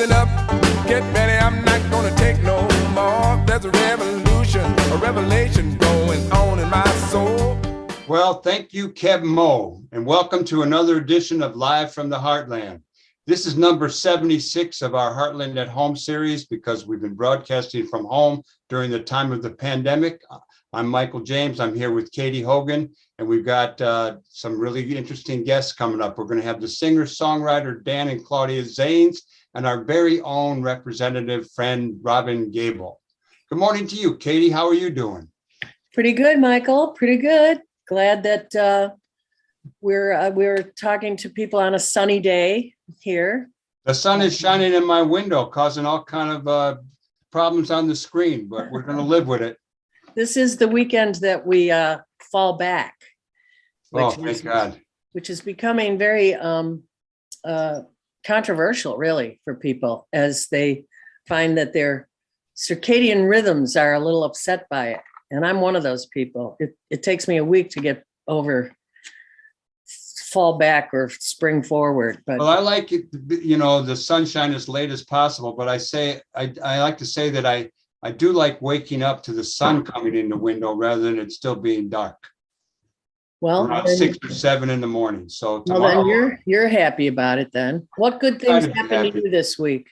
listen up, get ready, I'm not gonna take no more. There's a revolution, a revelation going on in my soul. Well, thank you, Keb Mo, and welcome to another edition of Live from the Heartland. This is number 76 of our Heartland at Home series because we've been broadcasting from home during the time of the pandemic. I'm Michael James. I'm here with Katy Hogan, and we've got some really interesting guests coming up. We're going to have the singer-songwriter Dan and Claudia Zanes and our very own representative friend, Robin Gable. Good morning to you, Katy. How are you doing? Pretty good, Michael. Pretty good. Glad that we're talking to people on a sunny day here. The sun is shining in my window, causing all kind of problems on the screen, but we're going to live with it. This is the weekend that we fall back. Thank God. Which is becoming very controversial, really, for people as they find that their circadian rhythms are a little upset by it. And I'm one of those people. It takes me a week to get over fall back or spring forward. But well, I like it, the sunshine as late as possible. But I like to say that I do like waking up to the sun coming in the window rather than it still being dark. Well, around 6 or 7 in the morning. So tomorrow, well, then you're happy about it then. What good things happened to you this week?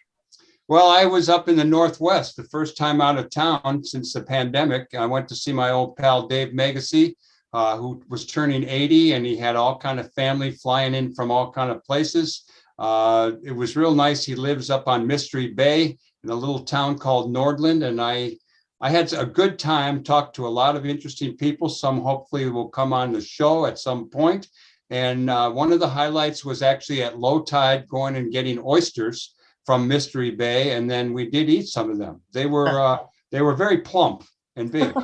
Well, I was up in the Northwest, the first time out of town since the pandemic. I went to see my old pal, Dave Megacy, who was turning 80, and he had all kind of family flying in from all kind of places. It was real nice. He lives up on Mystery Bay in a little town called Nordland, and I had a good time, talked to a lot of interesting people. Some hopefully will come on the show at some point. And one of the highlights was actually at low tide going and getting oysters from Mystery Bay, and then we did eat some of them. They were very plump and big.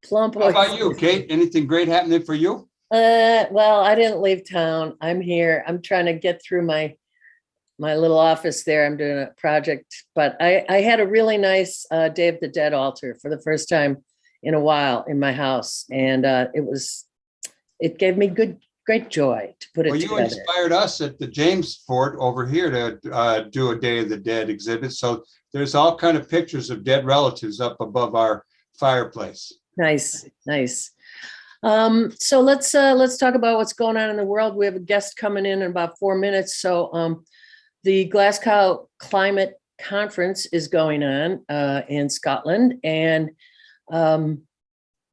Plump. How about you, Kate? Anything great happening for you? Well, I didn't leave town. I'm here. I'm trying to get through my little office there. I'm doing a project, but I had a really nice Day of the Dead altar for the first time in a while in my house, and it gave me great joy to put it together. Well, you inspired us at the James Fort over here to do a Day of the Dead exhibit. So there's all kind of pictures of dead relatives up above our fireplace. Nice. So let's talk about what's going on in the world. We have a guest coming in about 4 minutes. So the Glasgow Climate Conference is going on in Scotland, and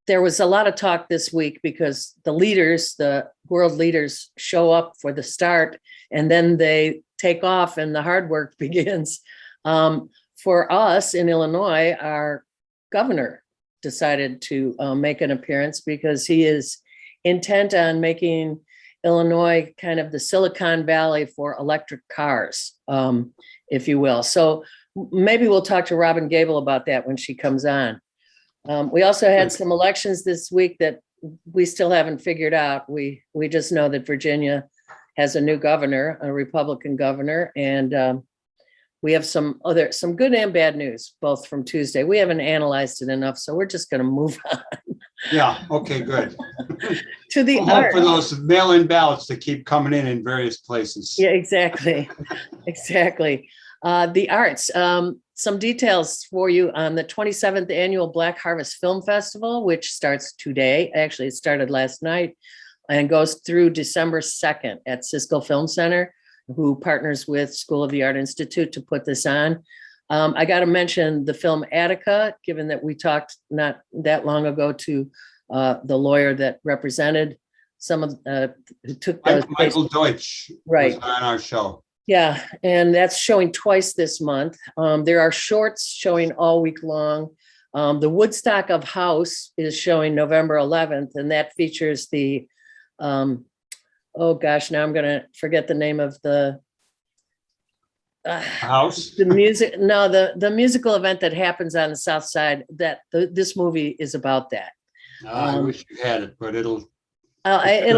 there was a lot of talk this week because the world leaders show up for the start and then they take off and the hard work begins. For us in Illinois, our governor decided to make an appearance because he is intent on making Illinois kind of the Silicon Valley for electric cars, if you will. So maybe we'll talk to Robin Gable about that when she comes on. We also had some elections this week that we still haven't figured out. We just know that Virginia has a new governor, a Republican governor, and we have some good and bad news, both from Tuesday. We haven't analyzed it enough, so we're just going to move on. Yeah. Okay. Good. To the art for those mail-in ballots that keep coming in various places. Yeah. Exactly. The arts. Some details for you on the 27th annual Black Harvest Film Festival, which starts today. Actually, it started last night and goes through December 2nd at Cisco Film Center, who partners with School of the Art Institute to put this on. I got to mention the film Attica, given that we talked not that long ago to the lawyer that represented some of who took the Michael Deutsch, right, was on our show. Yeah, and that's showing twice this month. There are shorts showing all week long. The Woodstock of House is showing November 11th, and that features the, oh gosh, now I'm going to forget the name of the house. The music, no, the musical event that happens on the South Side. This movie is about that. I wish you had it, but it'll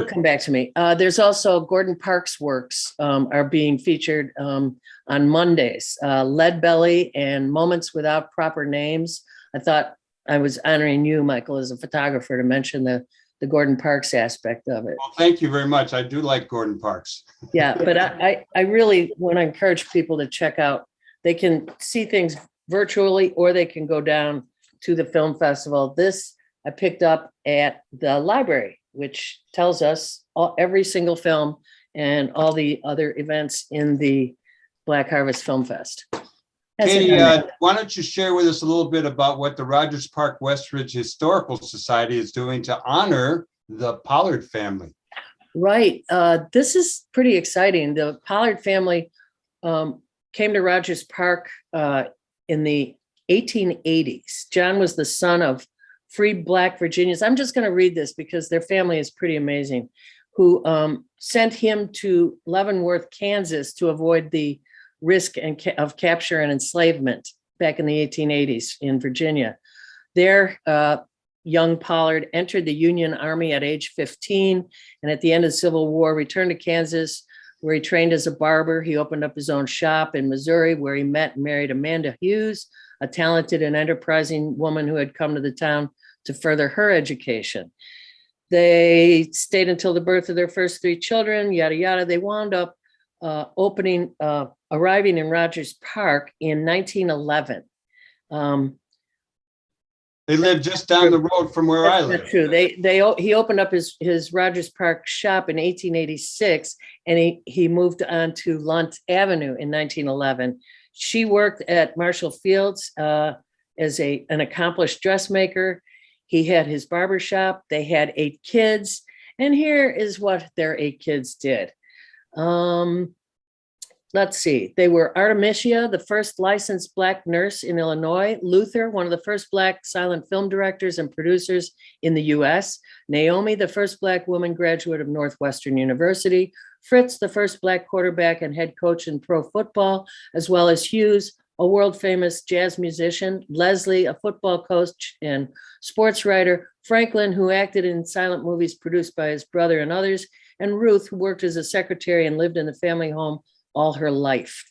come back to me. There's also Gordon Parks' works are being featured on Mondays. Lead Belly and Moments Without Proper Names. I thought I was honoring you, Michael, as a photographer to mention the the Gordon Parks aspect of it. Well, thank you very much. I do like Gordon Parks. Yeah, but I really want to encourage people to check out, they can see things virtually or they can go down to the film festival. This I picked up at the library, which tells us every single film and all the other events in the Black Harvest Film Fest. Katy, why don't you share with us a little bit about what the Rogers Park Westridge Historical Society is doing to honor the Pollard family? Right. This is pretty exciting. The Pollard family came to Rogers Park in the 1880s. John was the son of freed Black Virginians. I'm just going to read this because their family is pretty amazing, who sent him to Leavenworth, Kansas to avoid the risk of capture and enslavement back in the 1880s in Virginia. There, young Pollard entered the Union Army at age 15, and at the end of the Civil War, returned to Kansas, where he trained as a barber. He opened up his own shop in Missouri, where he met and married Amanda Hughes, a talented and enterprising woman who had come to the town to further her education. They stayed until the birth of their first 3 children, yada, yada. They wound up arriving in Rogers Park in 1911. They live just down the road from where I live. That's true. He opened up his Rogers Park shop in 1886, and he moved on to Lunt Avenue in 1911. She worked at Marshall Fields as an accomplished dressmaker. He had his barber shop. They had 8 kids, and here is what their 8 kids did. Let's see. They were Artemisia, the first licensed Black nurse in Illinois; Luther, one of the first Black silent film directors and producers in the US; Naomi, the first Black woman graduate of Northwestern University; Fritz, the first Black quarterback and head coach in pro football, as well as Hughes, a world famous jazz musician; Leslie, a football coach and sports writer; Franklin, who acted in silent movies produced by his brother and others; and Ruth, who worked as a secretary and lived in the family home all her life.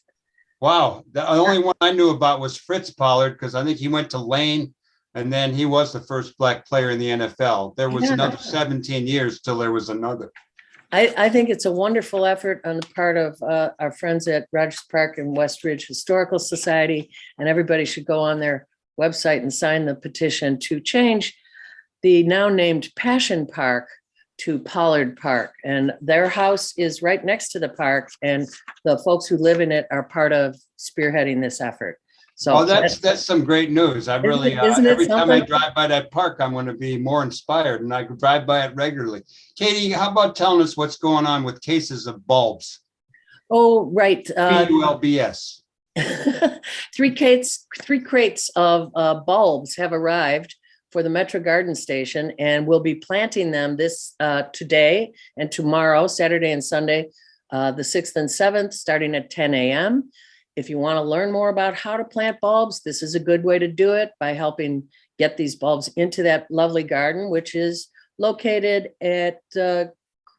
Wow. The only one I knew about was Fritz Pollard, because I think he went to Lane, and then he was the first Black player in the NFL. There was another 17 years till there was another. I think it's a wonderful effort on the part of our friends at Rogers Park and Westridge Historical Society, and everybody should go on their website and sign the petition to change the now named Passion Park to Pollard Park. And their house is right next to the park, and the folks who live in it are part of spearheading this effort. So that's some great news. I really, every time I drive by that park, I'm going to be more inspired, and I drive by it regularly. Katy, how about telling us what's going on with cases of bulbs? Oh, right. BULBS. 3 crates of bulbs have arrived for the Metro Garden Station, and we'll be planting them today and tomorrow, Saturday and Sunday, the 6th and 7th, starting at 10 a.m. If you want to learn more about how to plant bulbs, this is a good way to do it, by helping get these bulbs into that lovely garden, which is located at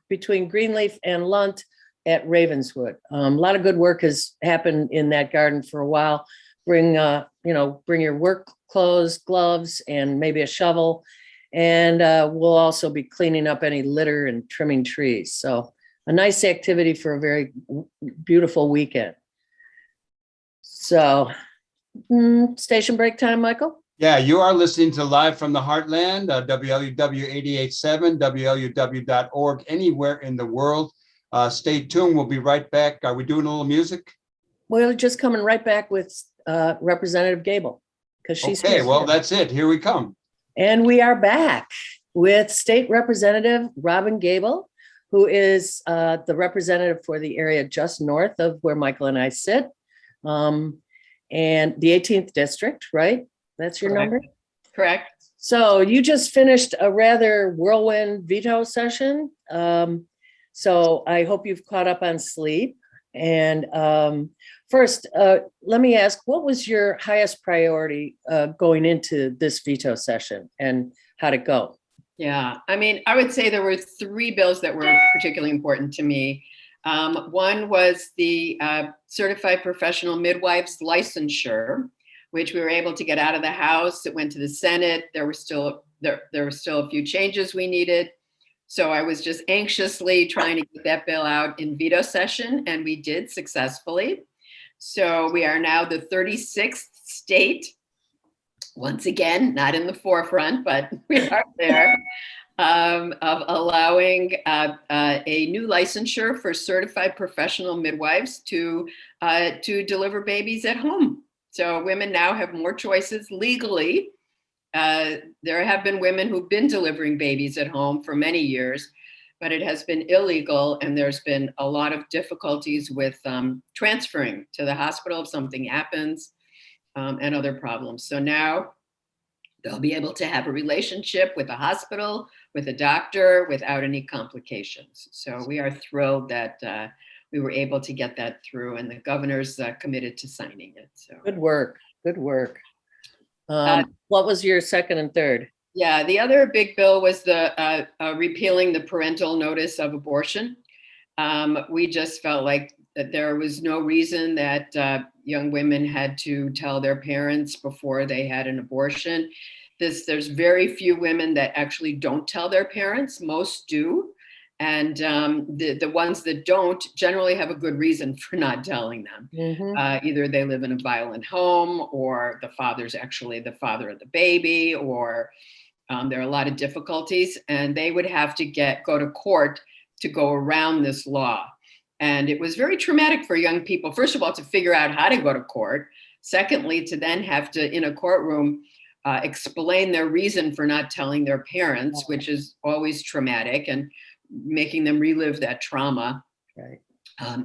between Greenleaf and Lunt at Ravenswood. A lot of good work has happened in that garden for a while. Bring your work clothes, gloves, and maybe a shovel. And we'll also be cleaning up any litter and trimming trees. So a nice activity for a very beautiful weekend. So station break time, Michael? Yeah, you are listening to Live from the Heartland, WLUW 88.7, WLUW.org, anywhere in the world. Stay tuned. We'll be right back. Are we doing a little music? We're just coming right back with Representative Gable, because she's okay. Well, that's it. Here we come. And we are back with State Representative Robin Gable, who is the representative for the area just north of where Michael and I sit, and the 18th district, right? That's your number? Correct. So you just finished a rather whirlwind veto session. So I hope you've caught up on sleep. And first, let me ask, what was your highest priority going into this veto session, and how'd it go? Yeah, I mean, I would say there were 3 bills that were particularly important to me. One was the Certified Professional Midwives licensure, which we were able to get out of the House. It went to the Senate. There were still a few changes we needed. So I was just anxiously trying to get that bill out in veto session, and we did successfully. So we are now the 36th state, once again, not in the forefront, but we are there, of allowing a new licensure for certified professional midwives to deliver babies at home. So women now have more choices legally. There have been women who've been delivering babies at home for many years, but it has been illegal, and there's been a lot of difficulties with transferring to the hospital if something happens, and other problems. So now they'll be able to have a relationship with a hospital, with a doctor, without any complications. So we are thrilled that we were able to get that through, and the governor's committed to signing it. So Good work. Good work. What was your second and third? yeah, the other big bill was the repealing the parental notice of abortion. We just felt like that there was no reason that young women had to tell their parents before they had an abortion. There's very few women that actually don't tell their parents. Most do. And the ones that don't generally have a good reason for not telling them. Either they live in a violent home, or the father's actually the father of the baby, or there are a lot of difficulties, and they would have to go to court to go around this law. And it was very traumatic for young people, first of all, to figure out how to go to court. Secondly, to then have to, in a courtroom, explain their reason for not telling their parents, which is always traumatic, and making them relive that trauma. Right.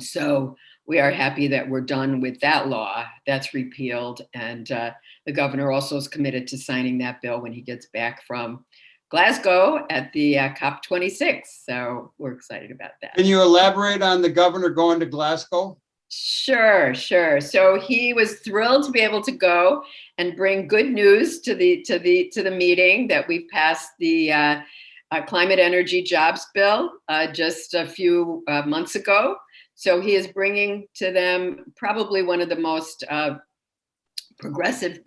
So we are happy that we're done with that law. That's repealed. And the governor also is committed to signing that bill when he gets back from Glasgow at the COP26. So we're excited about that. Can you elaborate on the governor going to Glasgow? Sure. So he was thrilled to be able to go and bring good news to the meeting that we passed the climate energy jobs bill just a few months ago. So he is bringing to them probably one of the most progressive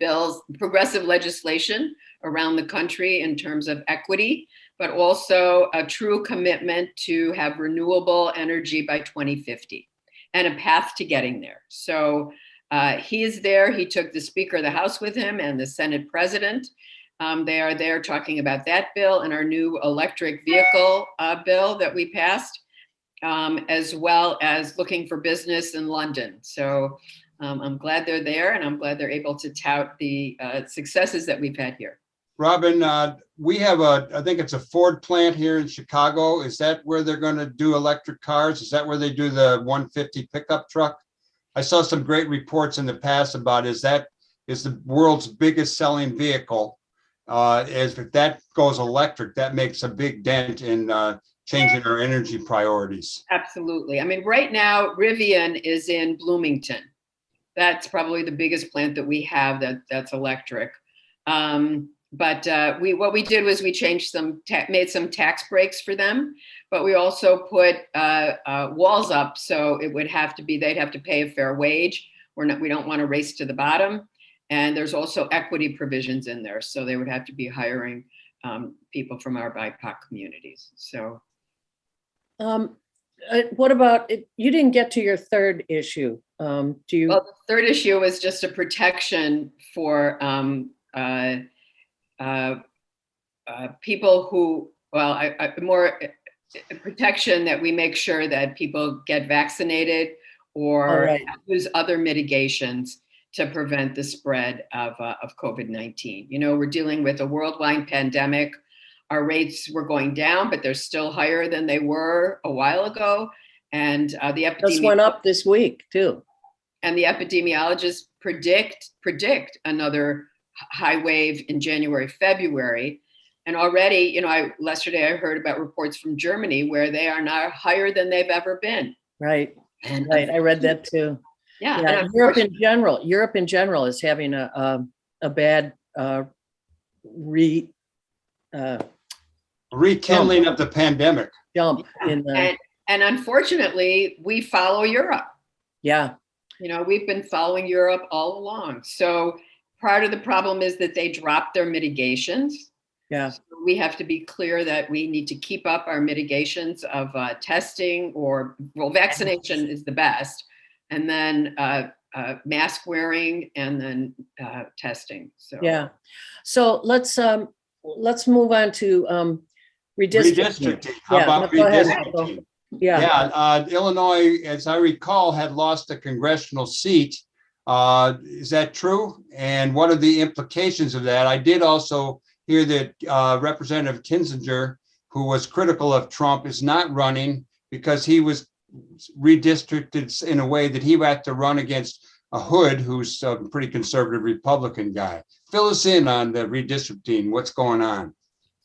legislation around the country in terms of equity, but also a true commitment to have renewable energy by 2050 and a path to getting there. So he is there. He took the Speaker of the House with him and the Senate President. They are there talking about that bill and our new electric vehicle bill that we passed, as well as looking for business in London. So I'm glad they're there, and I'm glad they're able to tout the successes that we've had here. Robin, we have I think it's a Ford plant here in Chicago. Is that where they're going to do electric cars? Is that where they do the 150 pickup truck? I saw some great reports in the past about is the world's biggest selling vehicle. If that goes electric, that makes a big dent in changing our energy priorities. Absolutely. I mean, right now, Rivian is in Bloomington. That's probably the biggest plant that we have that's electric. But what we did was we changed made some tax breaks for them, but we also put walls up, so it would have to be, they'd have to pay a fair wage. We don't want to race to the bottom. And there's also equity provisions in there, so they would have to be hiring people from our BIPOC communities. So, what about you didn't get to your third issue? Do you? Well, the third issue was just a protection for people who, more protection that we make sure that people get vaccinated or use other mitigations to prevent the spread of COVID-19. You know, we're dealing with a worldwide pandemic. Our rates were going down, but they're still higher than they were a while ago. And the epidemiologists just went up this week too. And the epidemiologists predict another high wave in January, February. And already, you know, yesterday I heard about reports from Germany where they are now higher than they've ever been. Right. I read that too. Yeah. Europe in general is having a bad rekindling of the pandemic. Jump in the, and unfortunately, we follow Europe. Yeah. You know, we've been following Europe all along. So part of the problem is that they dropped their mitigations. Yeah. So we have to be clear that we need to keep up our mitigations of testing, or, well, vaccination is the best, and then mask wearing, and then testing. So Yeah. So let's move on to redistricting. Redistricting. How Yeah, about go ahead, redistricting? Michael. Yeah. Yeah, Illinois, as I recall, had lost a congressional seat. Is that true? And what are the implications of that? I did also hear that Representative Kinzinger, who was critical of Trump, is not running because he was redistricted in a way that he had to run against a Hood, who's a pretty conservative Republican guy. Fill us in on the redistricting. What's going on?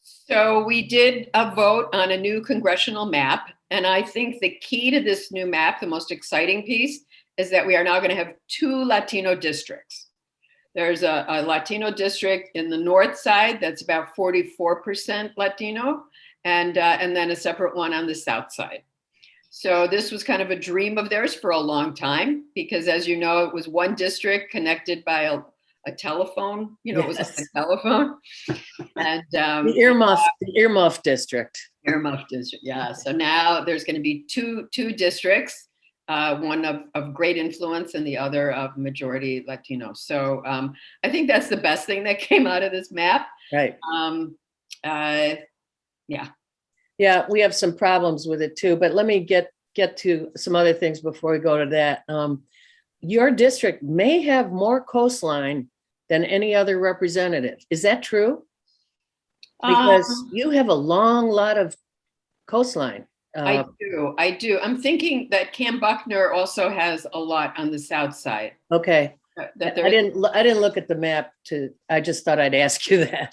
So we did a vote on a new congressional map. And I think the key to this new map, the most exciting piece, is that we are now going to have 2 Latino districts. There's a Latino district in the north side that's about 44% Latino, and then a separate one on the south side. So this was kind of a dream of theirs for a long time, because, as you know, it was one district connected by a telephone. You know, It was like a telephone. And The earmuff district. Earmuff district, yeah. So now there's going to be two districts, one of great influence and the other of majority Latino. So I think that's the best thing that came out of this map. Right. Yeah. Yeah, we have some problems with it too, but let me get to some other things before we go to that. Your district may have more coastline than any other representative. Is that true? Because you have a long lot of coastline. I do. I'm thinking that Cam Buckner also has a lot on the south side. Okay. That I didn't look at the map I just thought I'd ask you that.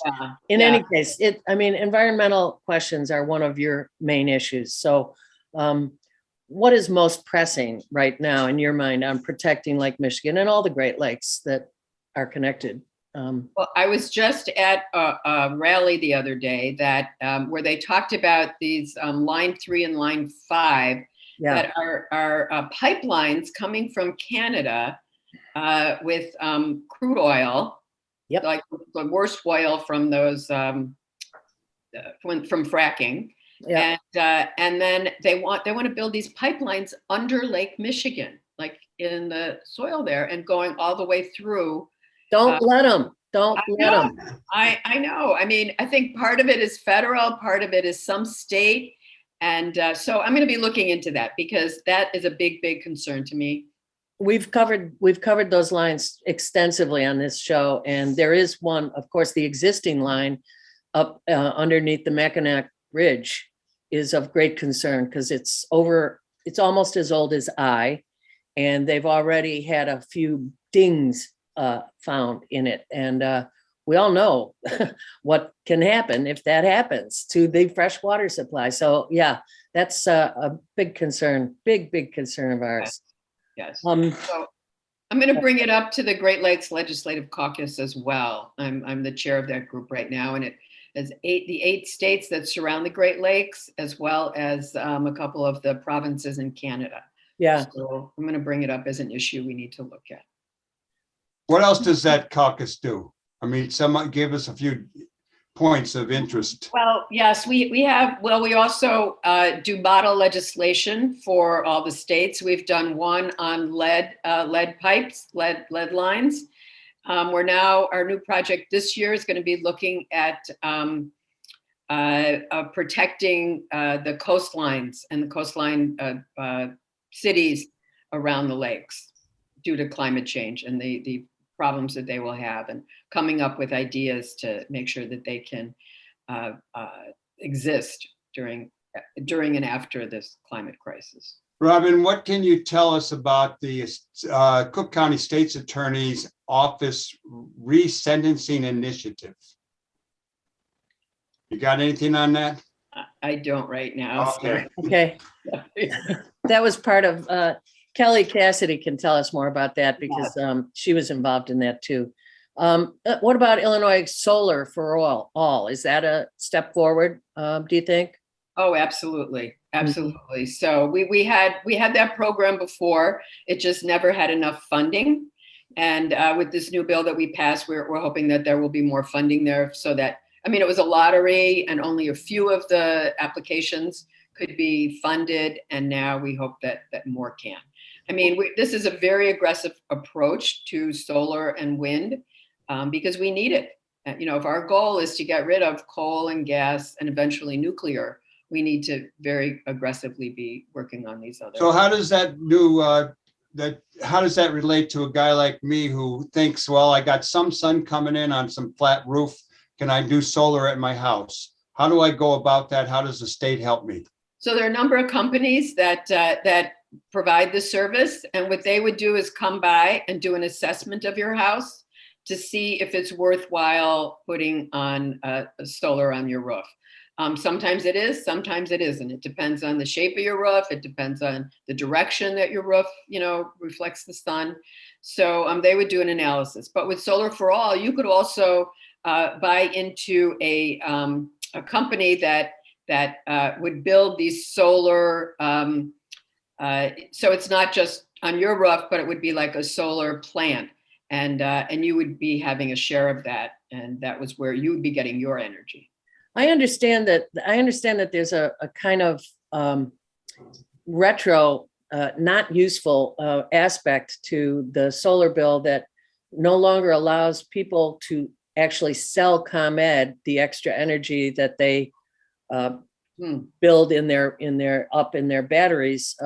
In any case, environmental questions are one of your main issues. So what is most pressing right now in your mind on protecting Lake Michigan and all the Great Lakes that are connected? Well, I was just at a rally the other day that where they talked about these Line 3 and Line 5 that are pipelines coming from Canada with crude oil, like the worst oil from those from fracking, and then they want to build these pipelines under Lake Michigan, like in the soil there, and going all the way through. Don't let them. I know. I mean, I think part of it is federal, part of it is some state. And so I'm going to be looking into that, because that is a big, big concern to me. We've covered those lines extensively on this show. And there is one, of course, the existing line up underneath the Mackinac Ridge is of great concern, because it's almost as old as I, and they've already had a few dings found in it. And we all know what can happen if that happens to the fresh water supply. So yeah, that's a big concern, big concern of ours. Yes. So I'm going to bring it up to the Great Lakes Legislative Caucus as well. I'm the chair of that group right now, and it is the 8 states that surround the Great Lakes, as well as a couple of the provinces in Canada. Yeah. So I'm going to bring it up as an issue we need to look at. What else does that caucus do? I mean, someone give us a few points of interest. Well, yes, we have. Well, we also do model legislation for all the states. We've done one on lead pipes, lead lines. Our new project this year is going to be looking at protecting the coastlines and the coastline cities around the lakes due to climate change and the problems that they will have, and coming up with ideas to make sure that they can exist during and after this climate crisis. Robin, what can you tell us about the Cook County State's Attorney's Office resentencing initiative? You got anything on that? I don't right now. Okay. That was part of Kelly Cassidy can tell us more about that, because she was involved in that too. What about Illinois Solar for All? Is that a step forward, do you think? Oh, absolutely. Absolutely. So we had that program before. It just never had enough funding. And with this new bill that we passed, we're hoping that there will be more funding there, so that I mean, it was a lottery and only a few of the applications could be funded. And now we hope that more can. I mean, this is a very aggressive approach to solar and wind because we need it. You know, if our goal is to get rid of coal and gas and eventually nuclear, we need to very aggressively be working on these other. So how does that how does that relate to a guy like me who thinks, well, I got some sun coming in on some flat roof. Can I do solar at my house? How do I go about that? How does the state help me? So there are a number of companies that provide the service, and what they would do is come by and do an assessment of your house to see if it's worthwhile putting on a solar on your roof. Sometimes it is, sometimes it isn't. It depends on the shape of your roof. It depends on the direction that your roof, you know, reflects the sun. So they would do an analysis. But with Solar for All, you could also buy into a company that would build these solar. So it's not just on your roof, but it would be like a solar plant, and you would be having a share of that, and that was where you would be getting your energy. I understand that there's a kind of retro, not useful aspect to the solar bill that no longer allows people to actually sell ComEd the extra energy that they build in their batteries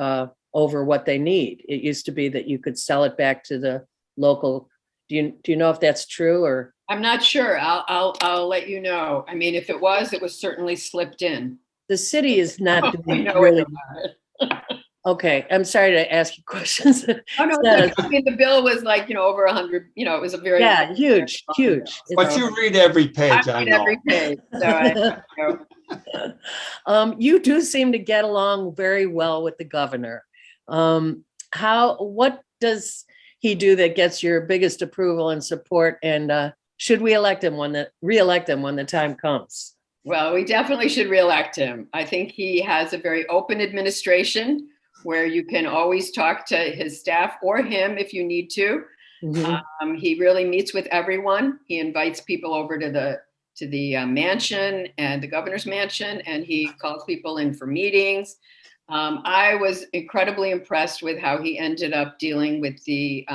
over what they need. It used to be that you could sell it back to the local. Do you know if that's true or? I'm not sure. I'll let you know. I mean, if it was certainly slipped in. The city is not doing really. Okay, I'm sorry to ask you questions. Oh no, I mean the bill was like, you know, over 100. You know, it was a very huge. But you read every page. I read every page. So you do seem to get along very well with the governor. What does he do that gets your biggest approval and support? And should we reelect him when the time comes? Well, we definitely should reelect him. I think he has a very open administration where you can always talk to his staff or him if you need to. Mm-hmm. He really meets with everyone. He invites people over to the mansion and the governor's mansion, and he calls people in for meetings. I was incredibly impressed with how he ended up dealing with the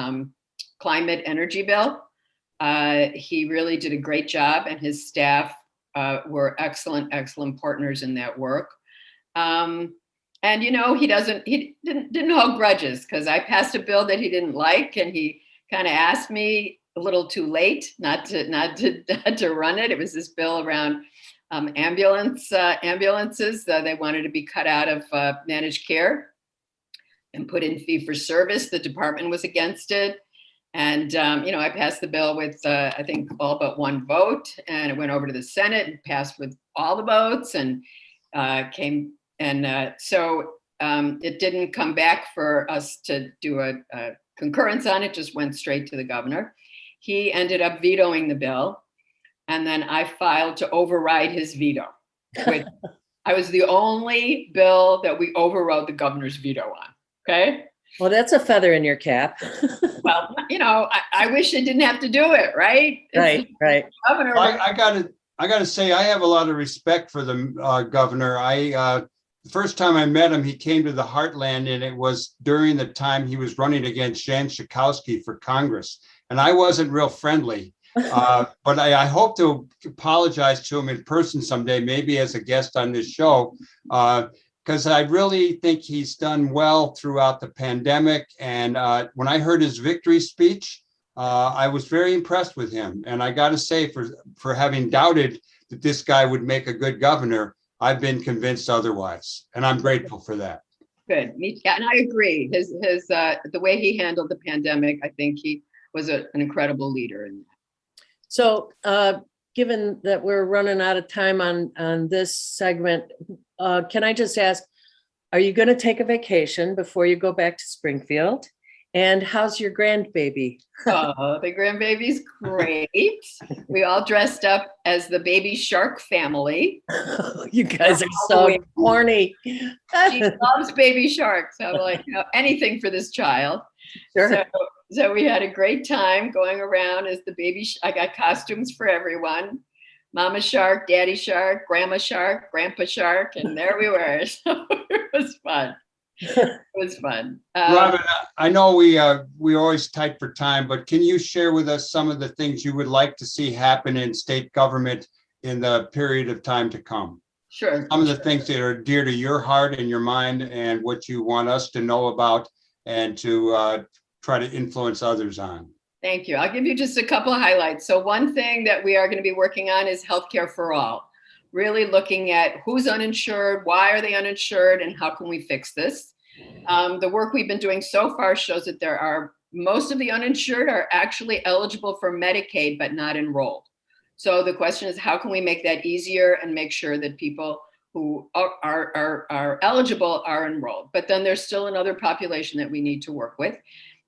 climate energy bill. He really did a great job, and his staff were excellent partners in that work. And you know, he didn't hold grudges, because I passed a bill that he didn't like, and he kind of asked me a little too late not to run it. It was this bill around ambulances. They wanted to be cut out of managed care and put in fee for service. The department was against it. And, you know, I passed the bill with, I think, all but one vote, and it went over to the Senate and passed with all the votes, and so it didn't come back for us to do a concurrence on it, just went straight to the governor. He ended up vetoing the bill, and then I filed to override his veto, which I was the only bill that we overrode the governor's veto on, okay? Well, that's a feather in your cap. Well, you know, I wish I didn't have to do it, right? Right. Governor. I gotta say, I have a lot of respect for the governor. The first time I met him, he came to the Heartland, and it was during the time he was running against Jan Schakowsky for Congress. And I wasn't real friendly, but I hope to apologize to him in person someday, maybe as a guest on this show. Because I really think he's done well throughout the pandemic. And when I heard his victory speech, I was very impressed with him. And I got to say, for having doubted that this guy would make a good governor, I've been convinced otherwise. And I'm grateful for that. Good. And I agree. His the way he handled the pandemic, I think he was an incredible leader in that. So given that we're running out of time on this segment, can I just ask, are you going to take a vacation before you go back to Springfield? And how's your grandbaby? Oh, the grandbaby's great. We all dressed up as the Baby Shark family. You guys are so corny. She loves Baby Sharks. So I'm like, you know, anything for this child. Sure. So we had a great time going around as the baby. I got costumes for everyone. Mama Shark, Daddy Shark, Grandma Shark, Grandpa Shark, and there we were. So it was fun. It was fun. Robin, I know we always tight for time, but can you share with us some of the things you would like to see happen in state government in the period of time to come? Sure. Some of the things that are dear to your heart and your mind and what you want us to know about and to try to influence others on. Thank you. I'll give you just a couple of highlights. So one thing that we are going to be working on is healthcare for all. Really looking at who's uninsured, why are they uninsured, and how can we fix this? The work we've been doing so far shows that most of the uninsured are actually eligible for Medicaid, but not enrolled. So the question is, how can we make that easier and make sure that people who are eligible are enrolled? But then there's still another population that we need to work with.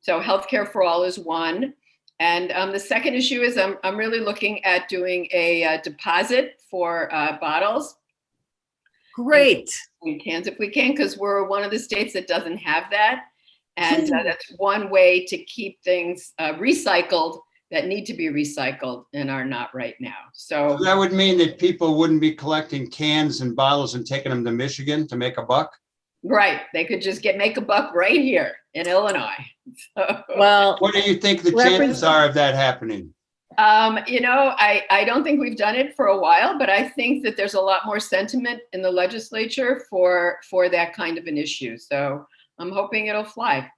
So healthcare for all is one. And the second issue is I'm really looking at doing a deposit for bottles. Great. Cans if we can, because we're one of the states that doesn't have that. And that's one way to keep things recycled that need to be recycled and are not right now. So that would mean that people wouldn't be collecting cans and bottles and taking them to Michigan to make a buck? Right. They could just make a buck right here in Illinois. So, Well, what do you think the chances are of that happening? I don't think we've done it for a while, but I think that there's a lot more sentiment in the legislature for that kind of an issue. So I'm hoping it'll fly.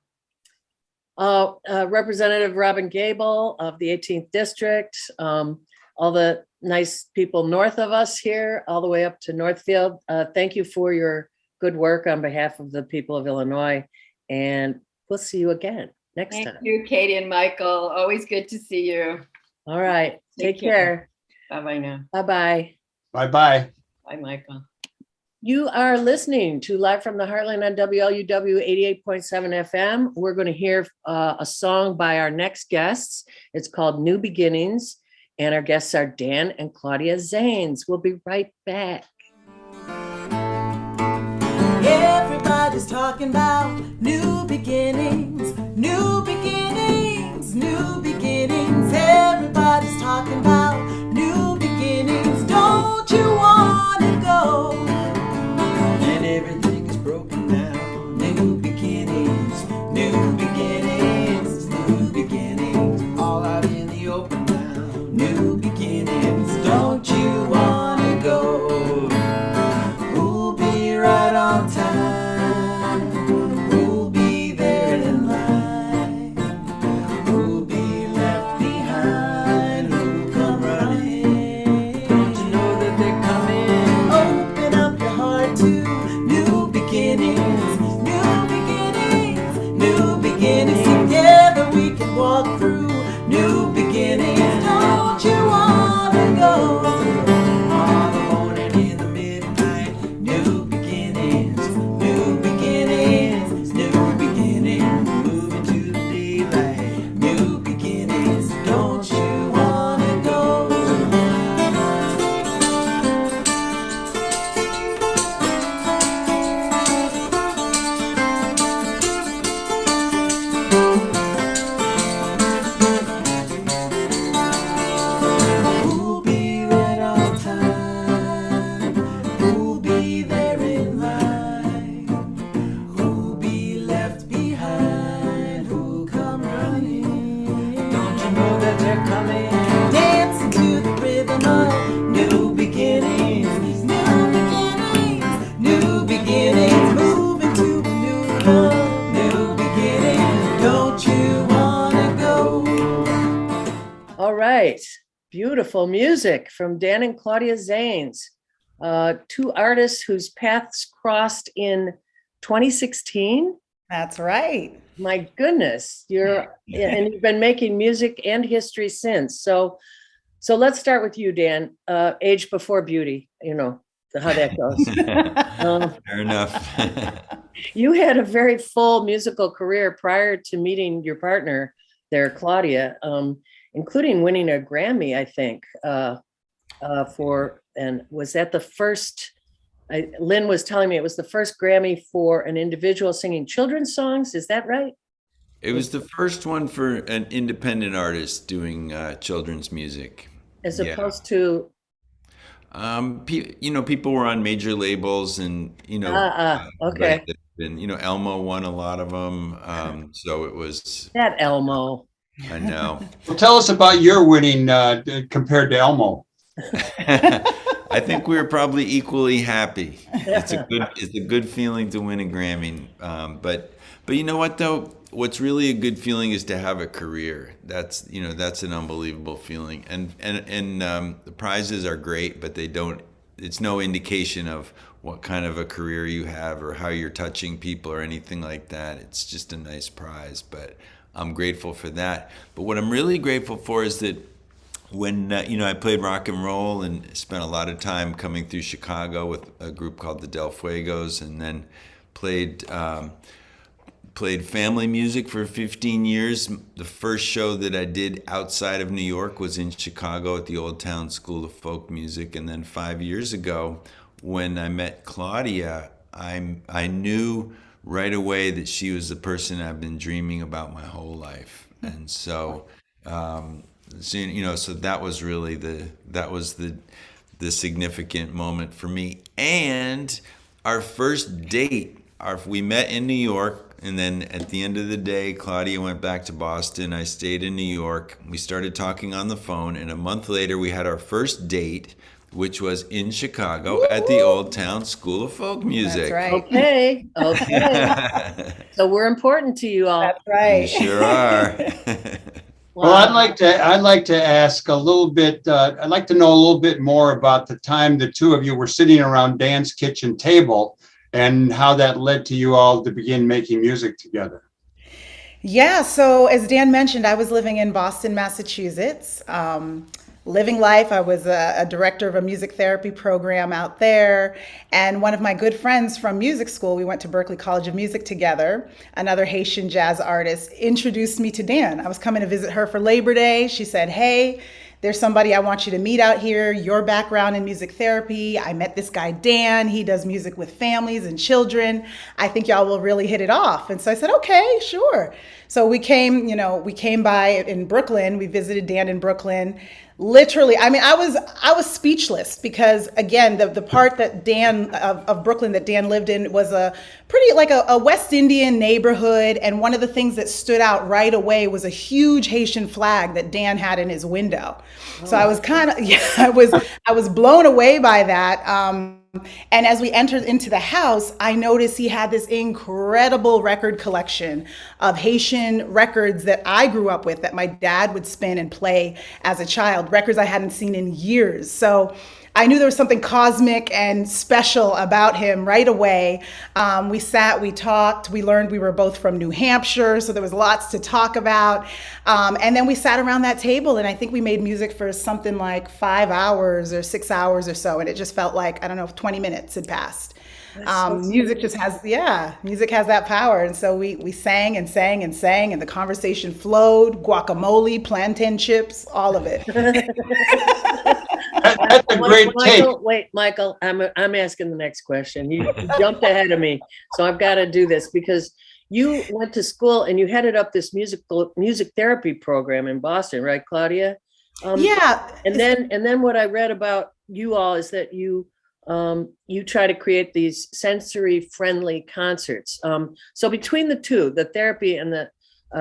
Representative Robin Gable of the 18th District, all the nice people north of us here, all the way up to Northfield. Thank you for your good work on behalf of the people of Illinois. And we'll see you again next time. Thank you, Katie and Michael. Always good to see you. All right. Take care. Bye-bye now. Bye-bye. Bye-bye. Bye, Michael. You are listening to Live from the Heartland on WLUW 88.7 FM. We're going to hear a song by our next guests. It's called New Beginnings, and our guests are Dan and Claudia Zanes. We'll be right back. Everybody's talking about new beginnings, new beginnings, new beginnings. Everybody's talking about new beginnings. Don't you want to go? And everything is broken down. New beginnings, new beginnings, new beginnings. All out in the open now. New beginnings. Don't you want to go? Who'll be right on time? Who'll be there in line? Who'll be left behind? Who'll come running? Don't you know that they're coming? Open up your heart to new beginnings, new beginnings, new beginnings. Together we can walk through new beginnings. Don't you want to go? All the morning in the midnight, new beginnings, new beginnings, new beginnings. Moving to the daylight, new beginnings. Don't you want to go? Who'll be right on time? Who'll be there in line? Who'll be left behind? Who'll come running? Don't you know that they're coming? Dancing to the rhythm of new beginnings, new beginnings, new beginnings. Moving to a new love, new beginnings. Don't you wanna go? All right. Beautiful music from Dan and Claudia Zanes, two artists whose paths crossed in 2016. That's right. My goodness, and you've been making music and history since. So let's start with you, Dan. Age before beauty, you know how that goes. Fair enough. You had a very full musical career prior to meeting your partner there, Claudia, including winning a Grammy, I think, and was that the first? Lynn was telling me it was the first Grammy for an individual singing children's songs. Is that right? It was the first one for an independent artist doing children's music. As Yeah. opposed to People were on major labels, and Okay. and Elmo won a lot of them. So it was, That Elmo. I know. Well, tell us about your winning compared to Elmo. I think we were probably equally happy. It's a good feeling to win a Grammy. But you know what though? What's really a good feeling is to have a career. That's an unbelievable feeling. And the prizes are great, but it's no indication of what kind of a career you have or how you're touching people or anything like that. It's just a nice prize, but I'm grateful for that. But what I'm really grateful for is that when I played rock and roll and spent a lot of time coming through Chicago with a group called the Del Fuegos, and then played family music for 15 years. The first show that I did outside of New York was in Chicago at the Old Town School of Folk Music. And then 5 years ago, when I met Claudia, I knew right away that she was the person I've been dreaming about my whole life. And so, so that was really the significant moment for me. And our first date, we met in New York. And then at the end of the day, Claudia went back to Boston. I stayed in New York. We started talking on the phone. And a month later, we had our first date, which was in Chicago at the Old Town School of Folk Music. That's right. Okay. Okay. So we're important to you all. That's You right. sure are. Well, I'd like to ask a little bit. I'd like to know a little bit more about the time the two of you were sitting around Dan's kitchen table, and how that led to you all to begin making music together. Yeah, so as Dan mentioned, I was living in Boston, Massachusetts, living life. I was a director of a music therapy program out there. And one of my good friends from music school, we went to Berklee College of Music together, another Haitian jazz artist, introduced me to Dan. I was coming to visit her for Labor Day. She said, hey, there's somebody I want you to meet out here, your background in music therapy. I met this guy, Dan. He does music with families and children. I think y'all will really hit it off. And so I said, okay, sure. So we came by in Brooklyn. We visited Dan in Brooklyn. Literally, I mean, I was speechless because, again, the part that Dan of Brooklyn that Dan lived in was a pretty like a West Indian neighborhood, and one of the things that stood out right away was a huge Haitian flag that Dan had in his window. So I was kind of I was blown away by that. And as we entered into the house, I noticed he had this incredible record collection of Haitian records that I grew up with, that my dad would spin and play as a child, records I hadn't seen in years. So I knew there was something cosmic and special about him right away. We sat, we talked, we learned we were both from New Hampshire, so there was lots to talk about. And then we sat around that table, and I think we made music for something like 5 hours or 6 hours or so, and it just felt like, I don't know, 20 minutes had passed. Music just has, music has that power. And so we sang and sang and sang, and the conversation flowed, guacamole, plantain chips, all of it. That's a great take. Wait, Michael, I'm asking the next question. You jumped ahead of me, so I've got to do this because you went to school and you headed up this music therapy program in Boston, right, Claudia? Yeah. And then what I read about you all is that you try to create these sensory friendly concerts. So between the two, the therapy and the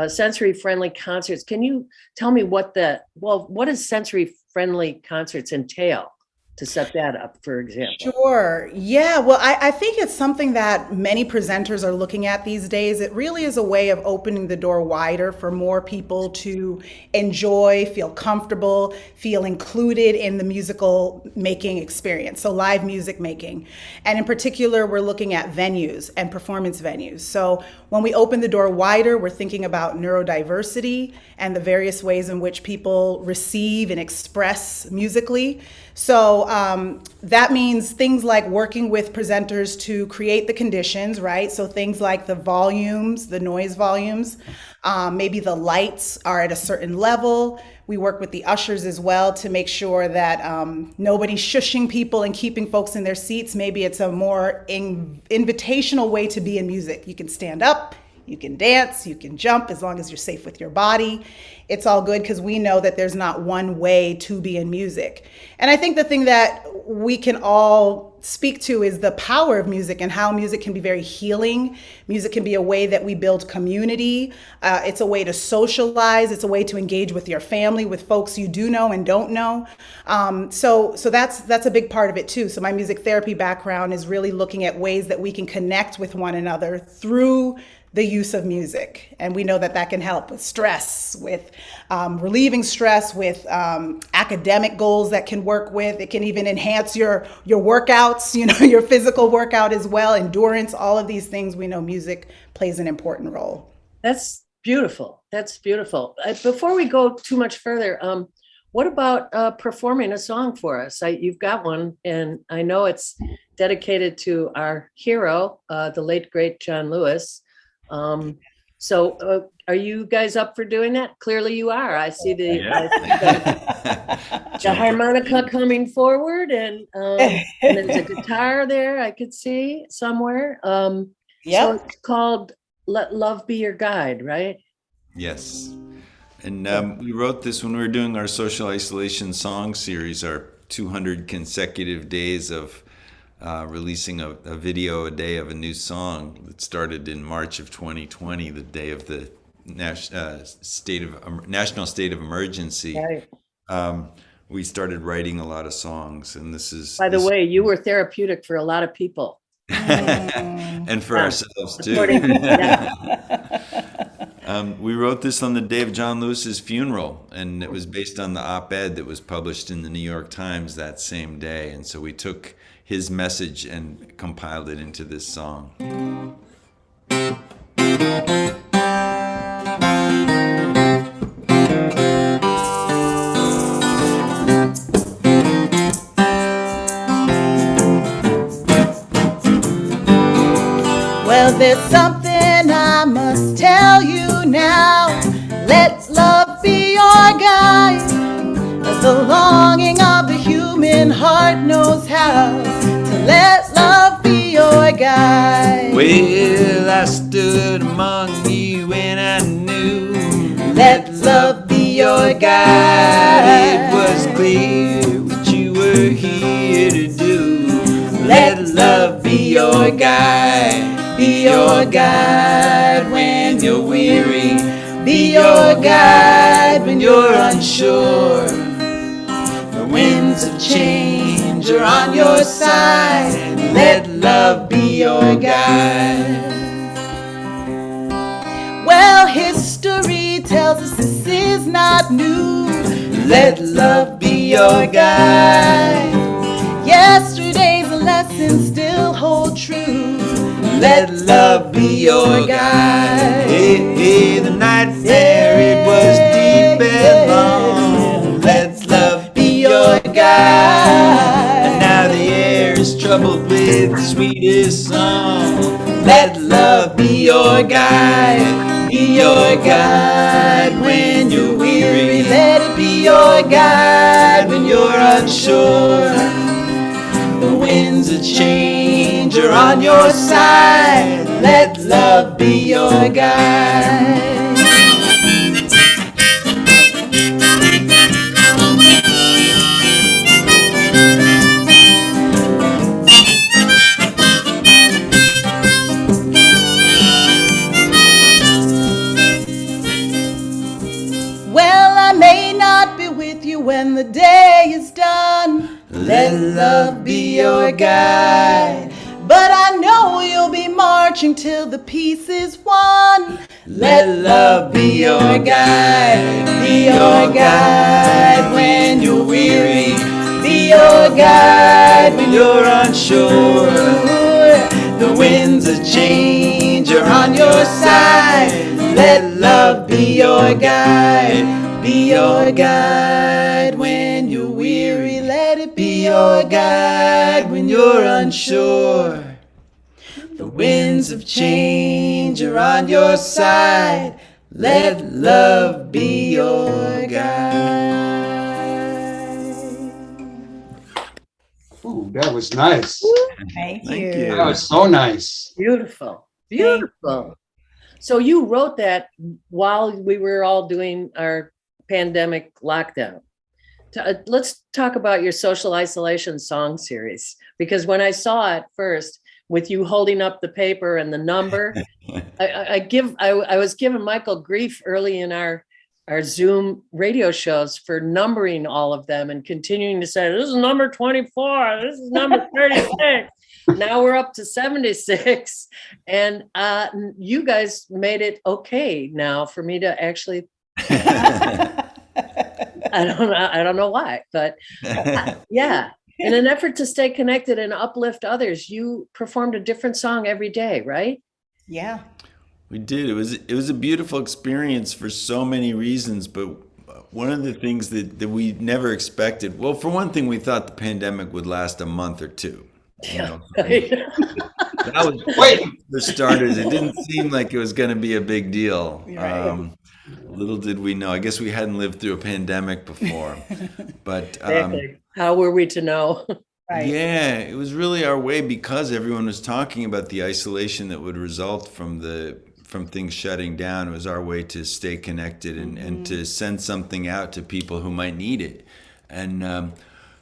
sensory friendly concerts, can you tell me what does sensory friendly concerts entail, to set that up, for example? Sure. Yeah. Well, I think it's something that many presenters are looking at these days. It really is a way of opening the door wider for more people to enjoy, feel comfortable, feel included in the musical making experience. So live music making. And in particular, we're looking at venues and performance venues. So when we open the door wider, we're thinking about neurodiversity and the various ways in which people receive and express musically. So that means things like working with presenters to create the conditions, right? So things like the volumes, the noise volumes, maybe the lights are at a certain level. We work with the ushers as well to make sure that nobody's shushing people and keeping folks in their seats. Maybe it's a more invitational way to be in music. You can stand up, you can dance, you can jump, as long as you're safe with your body. it's all good because we know that there's not one way to be in music. And I think the thing that we can all speak to is the power of music and how music can be very healing. Music can be a way that we build community. It's a way to socialize. It's a way to engage with your family, with folks you do know and don't know. So that's a big part of it too. So my music therapy background is really looking at ways that we can connect with one another through the use of music. And we know that that can help with stress, with relieving stress, with academic goals that can work with. It can even enhance your workouts, your physical workout as well, endurance, all of these things. We know music plays an important role. That's beautiful. That's beautiful. Before we go too much further, what about performing a song for us? You've got one, and I know it's dedicated to our hero, the late, great John Lewis. So are you guys up for doing that? Clearly you are. I see the harmonica coming forward, and there's a guitar there I could see somewhere. So it's called Let Love Be Your Guide, right? Yes. And we wrote this when we were doing our social isolation song series, our 200 consecutive days of releasing a video a day of a new song that started in March of 2020, the day of the national state of emergency. Right. We started writing a lot of songs, and this is. By the way, you were therapeutic for a lot of people. And for ourselves too. We wrote this on the day of John Lewis's funeral, and it was based on the op-ed that was published in the New York Times that same day. And so we took his message and compiled it into this song. Well, there's something I must tell you now. Let love be your guide. The longing of the human heart knows how to let love be your guide. Well, I stood among you and I knew. Let love be your guide. It was clear what you were here to do. Let love be your guide. Be your guide when you're weary. Be your guide when you're unsure. The winds of change are on your side. Let love be your guide. Well, history tells us this is not new. Let love be your guide. Yesterday's lessons still hold true. Let love be your guide. Hey, the night there, it was deep and long. Let love be your guide. And now the air is troubled with the sweetest song. Let love be your guide. Be your guide when you're weary. Let it be your guide when you're unsure. The winds of change are on your side. Let love be your guide. Well, I may not be with you when the day is done. Let love be your guide. But I know you'll be marching till the peace is won. Let love be your guide. Be your guide when you're weary. Be your guide when you're unsure. The winds of change are on your side. Let love be your guide. Be your guide when you're weary. Let it be your guide when you're unsure. The winds of change are on your side. Let love be your guide. Ooh, that was nice. Thank Thank you. you. That was so nice. Beautiful. Beautiful. So you wrote that while we were all doing our pandemic lockdown. Let's talk about your social isolation song series, because when I saw it first with you holding up the paper and the number, I was giving Michael grief early in our Zoom radio shows for numbering all of them and continuing to say, this is number 24, this is number 36. Now we're up to 76. And you guys made it okay now for me to actually, I don't know why, but yeah. In an effort to stay connected and uplift others, you performed a different song every day, right? Yeah. We did. It was a beautiful experience for so many reasons, but one of the things that we never expected, well, for one thing, we thought the pandemic would last a month or two. You know, that was for starters. It didn't seem like it was going to be a big deal. Right. Little did we know. I guess we hadn't lived through a pandemic before, but how were we to know? Right. yeah, it was really our way, because everyone was talking about the isolation that would result from things shutting down. It was our way to stay connected and to send something out to people who might need it. And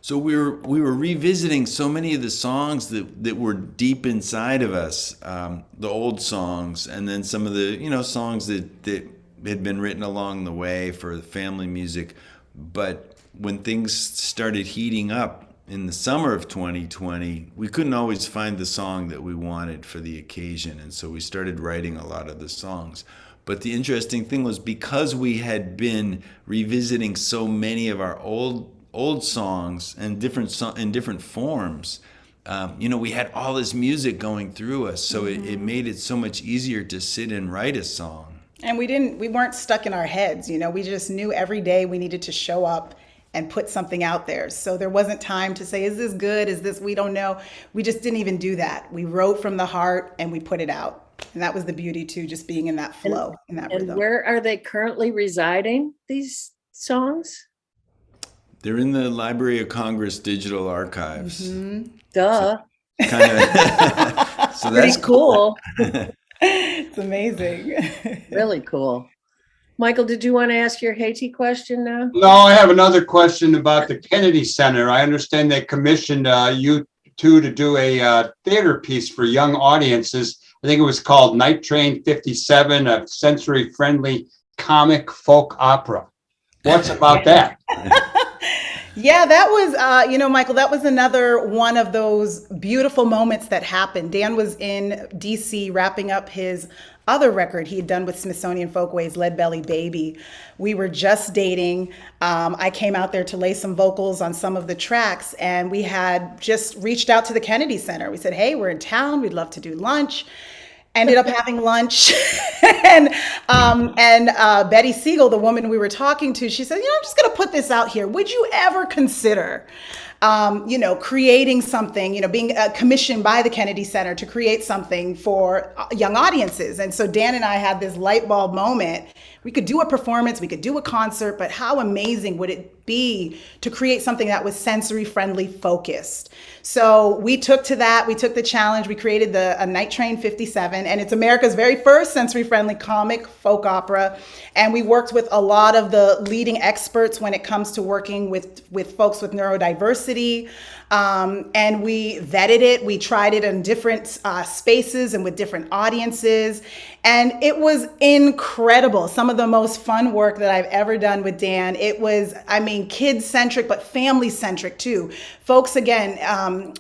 so we were revisiting so many of the songs that were deep inside of us, the old songs, and then some of the songs that had been written along the way for the family music. But when things started heating up in the summer of 2020, we couldn't always find the song that we wanted for the occasion, and so we started writing a lot of the songs. But the interesting thing was, because we had been revisiting so many of our old songs and in different forms, we had all this music going through us, so it made it so much easier to sit and write a song. And we weren't stuck in our heads, we just knew every day we needed to show up and put something out there. So there wasn't time to say, is this good? Is this, we don't know. We just didn't even do that. We wrote from the heart and we put it out. And that was the beauty too, just being in that flow, in that rhythm. And where are they currently residing, these songs? They're in the Library of Congress digital archives. Duh. So, so Pretty that's cool. It's amazing. Really cool. Michael, did you want to ask your Haiti question now? No, I have another question about the Kennedy Center. I understand they commissioned you two to do a theater piece for young audiences. I think it was called Night Train 57, a sensory-friendly comic folk opera. What's about that? Yeah, that was, Michael, that was another one of those beautiful moments that happened. Dan was in DC wrapping up his other record he had done with Smithsonian Folkways, Lead Belly Baby. We were just dating. I came out there to lay some vocals on some of the tracks, and we had just reached out to the Kennedy Center. We said, hey, we're in town. We'd love to do lunch. Ended up having lunch, and Betty Siegel, the woman we were talking to, she said, I'm just going to put this out here. Would you ever consider, creating something, being commissioned by the Kennedy Center to create something for young audiences? And so Dan and I had this light bulb moment. We could do a performance, we could do a concert, but how amazing would it be to create something that was sensory friendly focused? So we took to that, we took the challenge, we created a Night Train 57, and it's America's very first sensory friendly comic folk opera. And we worked with a lot of the leading experts when it comes to working with folks with neurodiversity. And we vetted it. We tried it in different spaces and with different audiences. And it was incredible. Some of the most fun work that I've ever done with Dan. It was, kid-centric, but family-centric too. Folks, again,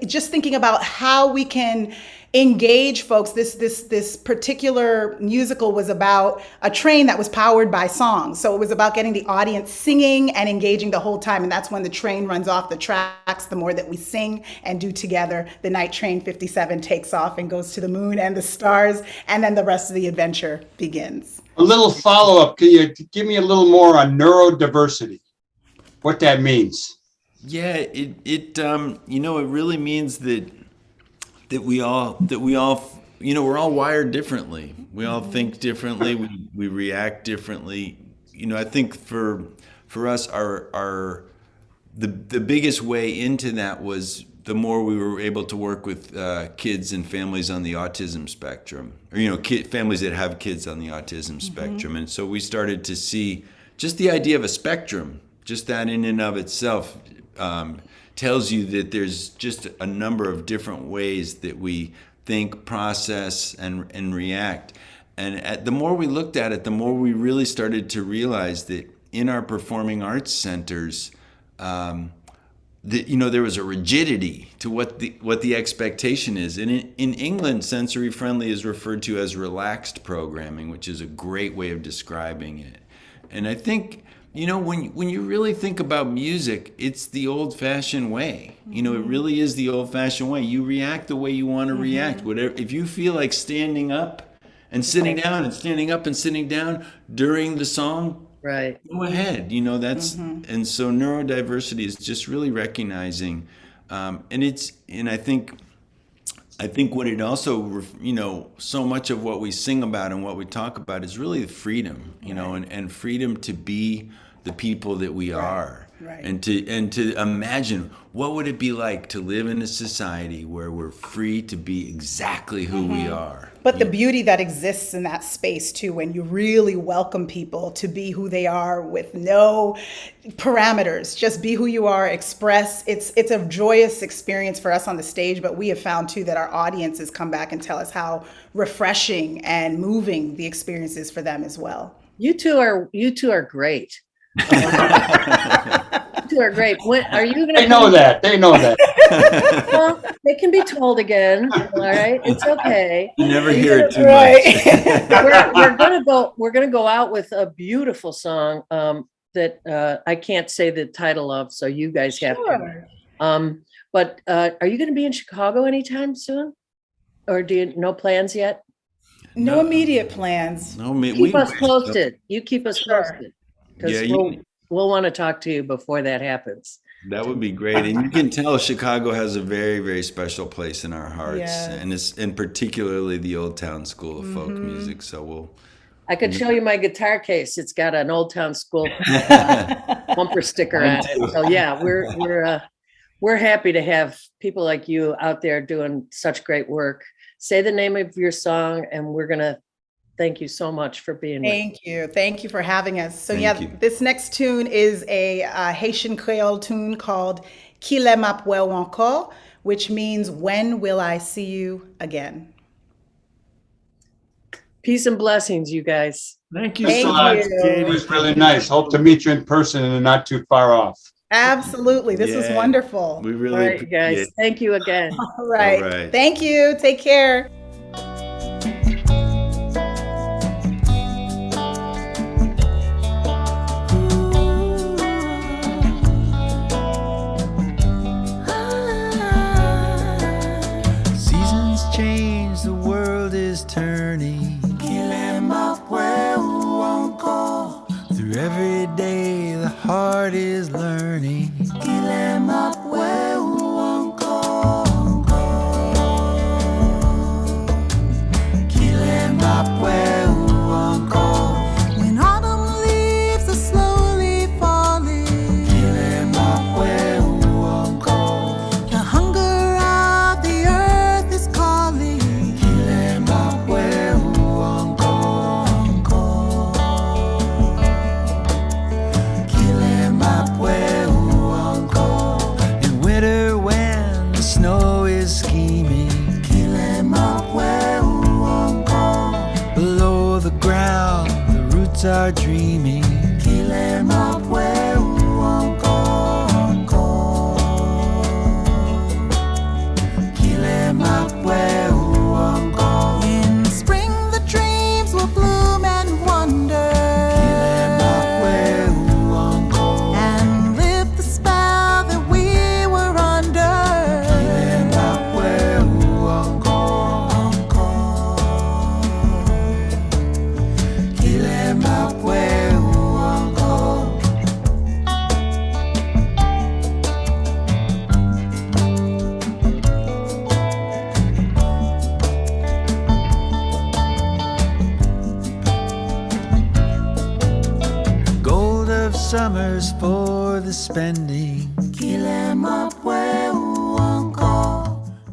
just thinking about how we can engage folks. This particular musical was about a train that was powered by songs. So it was about getting the audience singing and engaging the whole time. And that's when the train runs off the tracks. The more that we sing and do together, the Night Train 57 takes off and goes to the moon and the stars. And then the rest of the adventure begins. A little follow-up. Can you give me a little more on neurodiversity? What that means? Yeah, it really means that we all we're all wired differently. We all think differently. We react differently. I think for us, the biggest way into that was the more we were able to work with kids and families on the autism spectrum, or families that have kids on the autism spectrum, and so we started to see just the idea of a spectrum, just that in and of itself tells you that there's just a number of different ways that we think, process, and react. And the more we looked at it, the more we really started to realize that in our performing arts centers, that, you know, there was a rigidity to what the expectation is. And in England, sensory friendly is referred to as relaxed programming, which is a great way of describing it. And I think, you know, when you really think about music, it's the old-fashioned way. You know, it really is the old-fashioned way. You react the way you want to react. Whatever, if you feel like standing up and sitting down and standing up and sitting down during the song, Right. go ahead. You know, that's and so neurodiversity is just really recognizing, and I think what it also, you know, so much of what we sing about and what we talk about is really the freedom, you know, and freedom to be the people that we are. Right. And to imagine what would it be like to live in a society where we're free to be exactly who we are. But the beauty that exists in that space too, when you really welcome people to be who they are with no parameters, just be who you are, express. It's a joyous experience for us on the stage, but we have found too that our audiences come back and tell us how refreshing and moving the experience is for them as well. You two are great. You two are great. When are you going to? They know that. They know that. Well, they can be told again. All right, it's okay. You never hear it too much. We're gonna go out with a beautiful song that I can't say the title of, so you guys have to. But are you going to be in Chicago anytime soon, or do you no plans yet? No immediate plans. No, Keep us posted. You keep us posted, because Yeah, we'll want to talk to you before that happens. that would be great. And you can tell Chicago has a very, very special place in our hearts. Yes. And particularly the Old Town School of Folk Music. So I could show you my guitar case. It's got an Old Town School bumper sticker on it. So yeah, we're happy to have people like you out there doing such great work. Say the name of your song, and we're gonna thank you so much for being with us. Thank you. Thank you for having us. So Thank you. this next tune is a Haitian Creole tune called Qui l'aime après encore, which means when will I see you again? Peace and blessings, you guys. thank you Thank so much, you. Katy. It was really nice. Hope to meet you in person and not too far off. Absolutely. This was Yeah. wonderful. We All really right, appreciate guys. it. Thank you again. All right. All right. Thank you. Take care. Seasons change, the world is turning. Through every day, the heart is learning. When autumn leaves are slowly falling, the hunger of the earth is calling. In winter, when the snow is scheming, below the ground, the roots are dreaming. In spring, the dreams will bloom and wonder, and lift the spell that we were under. Gold of summers for the spending.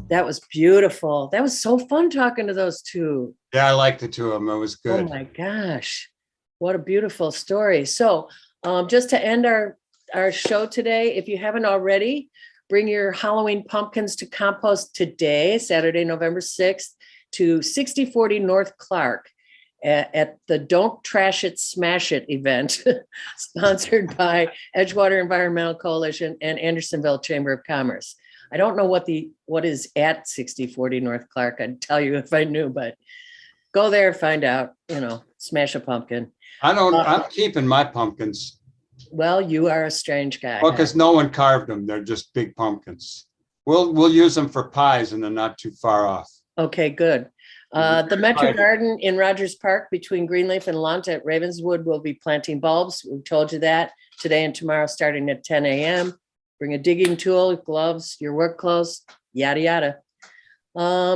That was beautiful. That was so fun talking to those two. Yeah, I liked the two of them. It was Oh good. my gosh. What a beautiful story. So just to end our show today, if you haven't already, bring your Halloween pumpkins to compost today, Saturday, November 6th, to 6040 North Clark at the Don't Trash It, Smash It event, sponsored by Edgewater Environmental Coalition and Andersonville Chamber of Commerce. I don't know what is at 6040 North Clark. I'd tell you if I knew, but go there, find out, smash a pumpkin. I'm keeping my pumpkins. Well, you are a strange guy. Well, because no one carved them. They're just big pumpkins. We'll use them for pies and they're not too far off. Okay, good. The Metro Garden in Rogers Park between Greenleaf and Lant at Ravenswood will be planting bulbs. We've told you that today and tomorrow starting at 10 a.m. Bring a digging tool, gloves, your work clothes, yada, yada.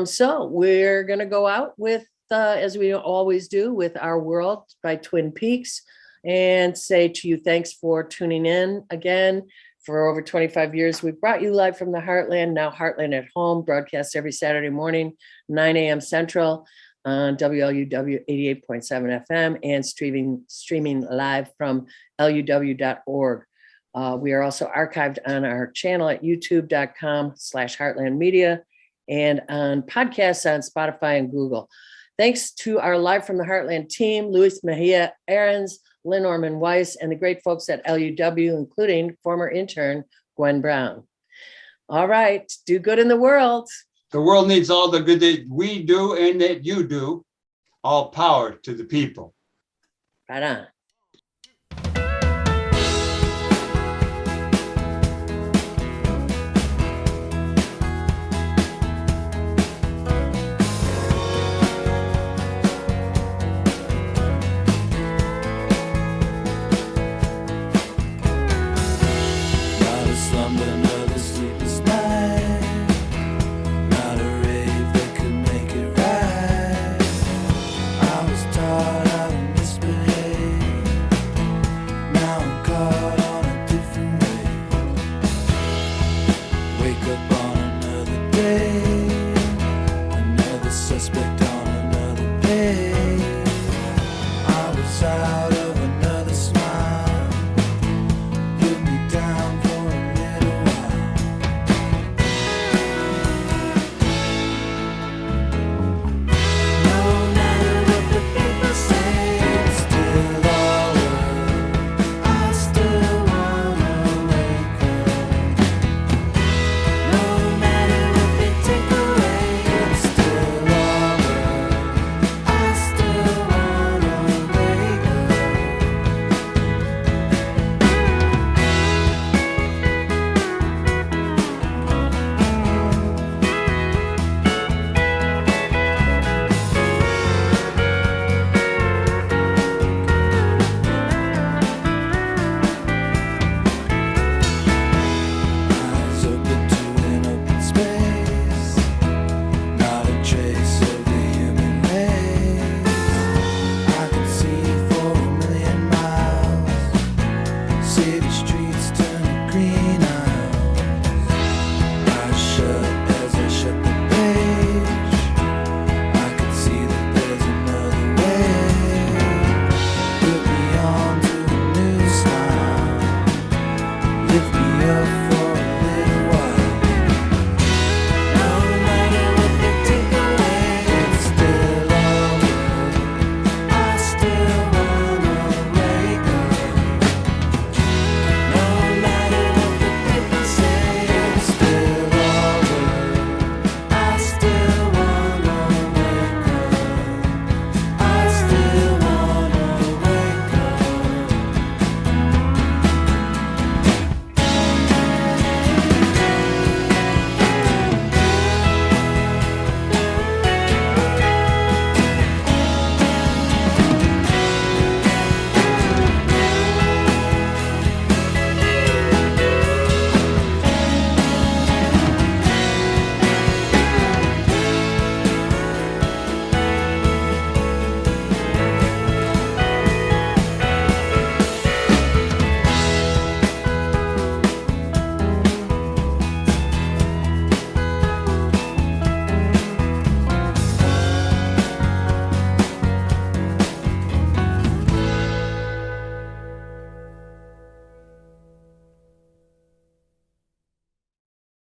So we're going to go out with, as we always do, with Our World by Twin Peaks, and say to you, thanks for tuning in again. For over 25 years, we've brought you live from the Heartland, now Heartland at Home, broadcast every Saturday morning, 9 a.m. Central on WLUW 88.7 FM and streaming live from luw.org. We are also archived on our channel at youtube.com/heartlandmedia and on podcasts on Spotify and Google. Thanks to our Live from the Heartland team, Luis Mejia Aarons, Lynn Orman Weiss, and the great folks at LUW, including former intern Gwen Brown. All right, do good in the world. The world needs all the good that we do and that you do. All power to the people. Right on.